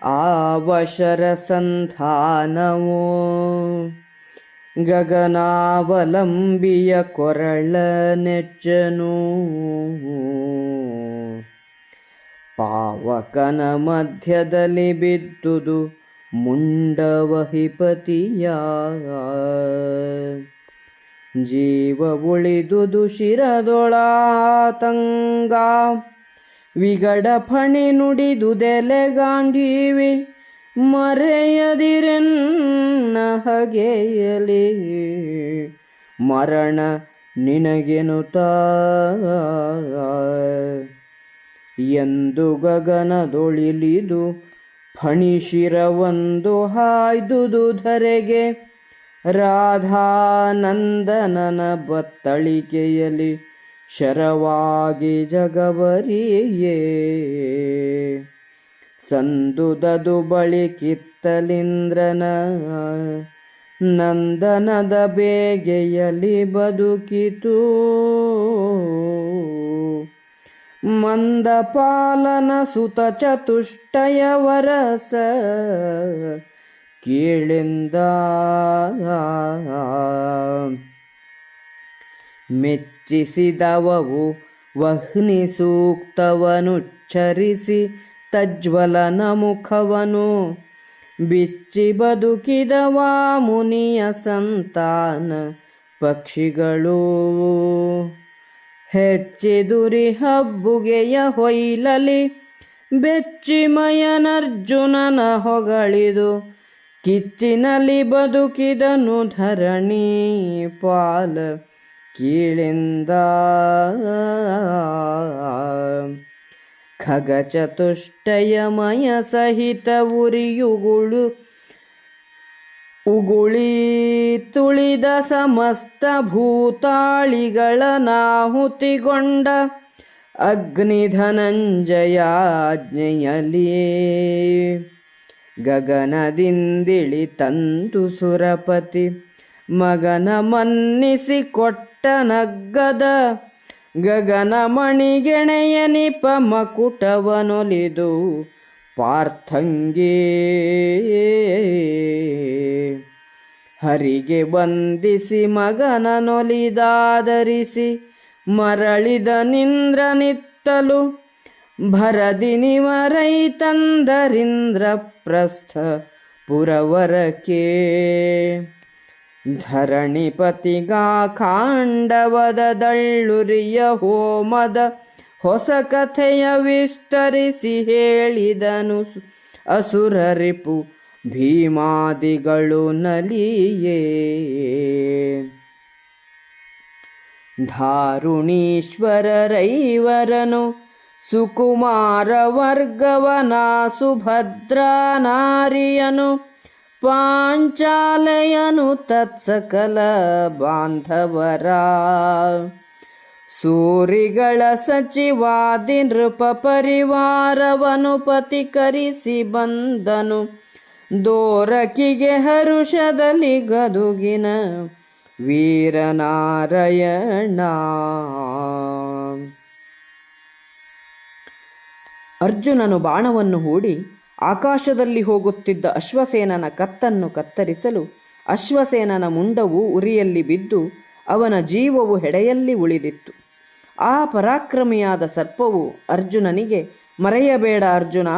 ಆವಶರ ಸಂಧಾನವೋ ಗಗನಾವಲಂಬಿಯ ಕೊರಳ ನೆಚ್ಚನು ಪಾವಕನ ಮಧ್ಯದಲ್ಲಿ ಬಿದ್ದುದು ಮುಂಡವಹಿಪತಿಯ ಜೀವ ಉಳಿದುದು ಶಿರದೊಳಾತಂಗ ವಿಗಡ ಫಣಿ ನುಡಿದುದೆಲೆಗಾಂಡೀವಿ ಮರೆಯದಿರೆನ್ನ ಹಗೆಯಲಿ ಮರಣ ನಿನಗೆನುತ ಎಂದು ಗಗನದೊಳಿಲಿದು ಫಣಿಶಿರವೊಂದು ಹಾಯ್ದುದು ಧರೆಗೆ ರಾಧಾನಂದನನ ಬತ್ತಳಿಕೆಯಲ್ಲಿ ಶರವಾಗಿ ಜಗವರಿಯೇ ಸಂದುದದು ಬಳಿ ಕಿತ್ತಲಿಂದ್ರನ ನಂದನದ ಬೇಗೆಯಲ್ಲಿ ಬದುಕಿತು ಮಂದಪಾಲನ ಸುತ ಚತುಷ್ಟಯ ವರಸ ಕೀಳೆಂದ ಮೆಚ್ಚಿಸಿದವವು ವಹ್ನಿ ಸೂಕ್ತವನುಚ್ಚರಿಸಿ ತಜ್ವಲನ ಮುಖವನು ಬಿಚ್ಚಿ ಬದುಕಿದವ ಮುನಿಯ ಸಂತಾನ ಪಕ್ಷಿಗಳು ಹೆಚ್ಚಿದುರಿ ಹಬ್ಬುಗೆಯ ಹೊಯ್ಲಲಿ ಬೆಚ್ಚಿಮಯನರ್ಜುನನ ಹೊಗಳಿದು ಕಿಚ್ಚಿನಲ್ಲಿ ಬದುಕಿದನು ಧರಣಿ ಪಾಲ ಕೀಳಿಂದ ಖಗಚತುಷ್ಟಯಮಯ ಸಹಿತ ಉಗುಳಿ ತುಳಿದ ಸಮಸ್ತ ಭೂತಾಳಿಗಳ ನಾಹುತಿಗೊಂಡ ಅಗ್ನಿಧನಂಜಯಾಜ್ಞೆಯಲಿಯೇ ಗಗನದಿಂದಿಳಿ ತಂತು ಸುರಪತಿ ಮಗನ ಮನ್ನಿಸಿ ಕೊಟ್ಟ ನಗ್ಗದ ಗಗನ ಮಣಿಗೆಣೆಯನಿಪ ಮಕುಟವನೊಲಿದು ಪಾರ್ಥಂಗೇ ಹರಿಗೆ ಬಂದಿಸಿ ಮಗನನೊಲಿದಾದರಿಸಿ ಮರಳಿದ ನಿಂದ್ರನಿತ್ತಲು ಭರದಿನಿವರೈ ತಂದರಿಂದ್ರಪ್ರಸ್ಥ ಪುರವರಕ್ಕೆ ಧರಣಿಪತಿಗಾ ಖಾಂಡವದ ದಳ್ಳುರಿಯ ಹೋಮದ ಹೊಸ ಕಥೆಯ ವಿಸ್ತರಿಸಿ ಹೇಳಿದನು ಅಸುರರಿಪು ಭೀಮಾದಿಗಳು ನಲಿಯೇ ಧಾರುಣೀಶ್ವರರೈವರನು ಸುಕುಮಾರ ವರ್ಗವನ ಸುಭದ್ರಾ ನಾರಿಯನು ಪಾಂಚಾಲಯನು ತತ್ಸಕಲ ಬಾಂಧವರ ಸೂರಿಗಳ ಸಚಿವಾದಿ ನೃಪ ಪರಿವಾರವನು ಪತಿಕರಿಸಿ ಬಂದನು ದೋರಕಿಗೆ ಹರುಷದಲ್ಲಿ ಗದುಗಿನ ವೀರನಾರಾಯಣ. ಅರ್ಜುನನು ಬಾಣವನ್ನು ಹೂಡಿ ಆಕಾಶದಲ್ಲಿ ಹೋಗುತ್ತಿದ್ದ ಅಶ್ವಸೇನನ ಕತ್ತನ್ನು ಕತ್ತರಿಸಲು ಅಶ್ವಸೇನನ ಮುಂಡವು ಉರಿಯಲ್ಲಿ ಬಿದ್ದು ಅವನ ಜೀವವು ಹೆಡೆಯಲ್ಲಿ ಉಳಿದಿತ್ತು. ಆ ಪರಾಕ್ರಮಿಯಾದ ಸರ್ಪವು ಅರ್ಜುನನಿಗೆ, ಮರೆಯಬೇಡ ಅರ್ಜುನ,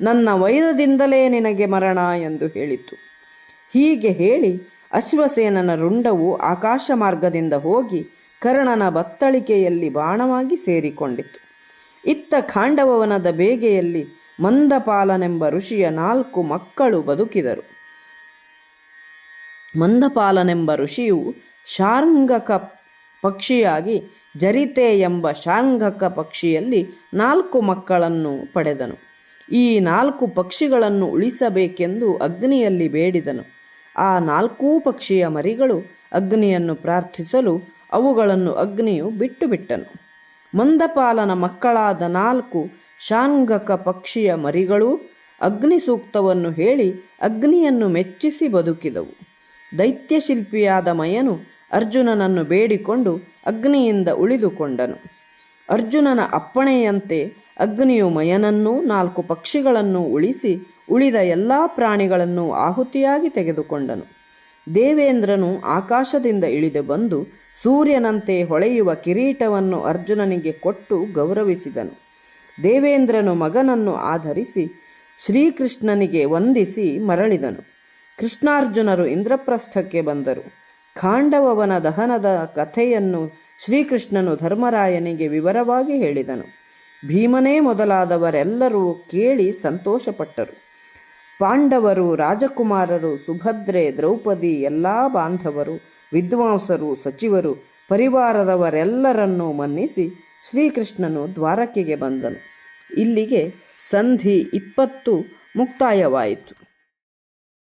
ನನ್ನ ವೈರದಿಂದಲೇ ನಿನಗೆ ಮರಣ ಎಂದು ಹೇಳಿತು. ಹೀಗೆ ಹೇಳಿ ಅಶ್ವಸೇನನ ರುಂಡವು ಆಕಾಶ ಮಾರ್ಗದಿಂದ ಹೋಗಿ ಕರ್ಣನ ಬತ್ತಳಿಕೆಯಲ್ಲಿ ಬಾಣವಾಗಿ ಸೇರಿಕೊಂಡಿತು. ಇತ್ತ ಖಾಂಡವವನದ ಬೇಗೆಯಲ್ಲಿ ಮಂದಪಾಲನೆಂಬ ಋಷಿಯ 4 ಮಕ್ಕಳು ಬದುಕಿದರು. ಮಂದಪಾಲನೆಂಬ ಋಷಿಯು ಶಾರ್ಂಗಕ ಪಕ್ಷಿಯಾಗಿ ಜರಿತೆ ಎಂಬ ಶಾರ್ಂಗಕ ಪಕ್ಷಿಯಲ್ಲಿ 4 ಮಕ್ಕಳನ್ನು ಪಡೆದನು. ಈ 4 ಪಕ್ಷಿಗಳನ್ನು ಉಳಿಸಬೇಕೆಂದು ಅಗ್ನಿಯಲ್ಲಿ ಬೇಡಿದನು. ಆ 4 ಪಕ್ಷಿಯ ಮರಿಗಳು ಅಗ್ನಿಯನ್ನು ಪ್ರಾರ್ಥಿಸಲು ಅವುಗಳನ್ನು ಅಗ್ನಿಯು ಬಿಟ್ಟು ಬಿಟ್ಟನು. ಮಂದಪಾಲನ ಮಕ್ಕಳಾದ 4 ಶಾರ್ಂಗಕ ಪಕ್ಷಿಯ ಮರಿಗಳೂ ಅಗ್ನಿ ಸೂಕ್ತವನ್ನು ಹೇಳಿ ಅಗ್ನಿಯನ್ನು ಮೆಚ್ಚಿಸಿ ಬದುಕಿದವು. ದೈತ್ಯಶಿಲ್ಪಿಯಾದ ಮಯನು ಅರ್ಜುನನನ್ನು ಬೇಡಿಕೊಂಡು ಅಗ್ನಿಯಿಂದ ಉಳಿದುಕೊಂಡನು. ಅರ್ಜುನನ ಅಪ್ಪಣೆಯಂತೆ ಅಗ್ನಿಯು ಮಯನನ್ನೂ 4 ಪಕ್ಷಿಗಳನ್ನು ಉಳಿಸಿ ಉಳಿದ ಎಲ್ಲ ಪ್ರಾಣಿಗಳನ್ನು ಆಹುತಿಯಾಗಿ ತೆಗೆದುಕೊಂಡನು. ದೇವೇಂದ್ರನು ಆಕಾಶದಿಂದ ಇಳಿದು ಬಂದು ಸೂರ್ಯನಂತೆ ಹೊಳೆಯುವ ಕಿರೀಟವನ್ನು ಅರ್ಜುನನಿಗೆ ಕೊಟ್ಟು ಗೌರವಿಸಿದನು. ದೇವೇಂದ್ರನು ಮಗನನ್ನು ಆಧರಿಸಿ ಶ್ರೀಕೃಷ್ಣನಿಗೆ ವಂದಿಸಿ ಮರಳಿದನು. ಕೃಷ್ಣಾರ್ಜುನರು ಇಂದ್ರಪ್ರಸ್ಥಕ್ಕೆ ಬಂದರು. ಖಾಂಡವನ ದಹನದ ಕಥೆಯನ್ನು ಶ್ರೀಕೃಷ್ಣನು ಧರ್ಮರಾಯನಿಗೆ ವಿವರವಾಗಿ ಹೇಳಿದನು. ಭೀಮನೇ ಮೊದಲಾದವರೆಲ್ಲರೂ ಕೇಳಿ ಸಂತೋಷಪಟ್ಟರು. ಪಾಂಡವರು, ರಾಜಕುಮಾರರು, ಸುಭದ್ರೆ, ದ್ರೌಪದಿ, ಎಲ್ಲ ಬಾಂಧವರು, ವಿದ್ವಾಂಸರು, ಸಚಿವರು, ಪರಿವಾರದವರೆಲ್ಲರನ್ನೂ ಮನ್ನಿಸಿ ಶ್ರೀಕೃಷ್ಣನು ದ್ವಾರಕೆಗೆ ಬಂದನು. ಇಲ್ಲಿಗೆ ಸಂಧಿ 20 ಮುಕ್ತಾಯವಾಯಿತು.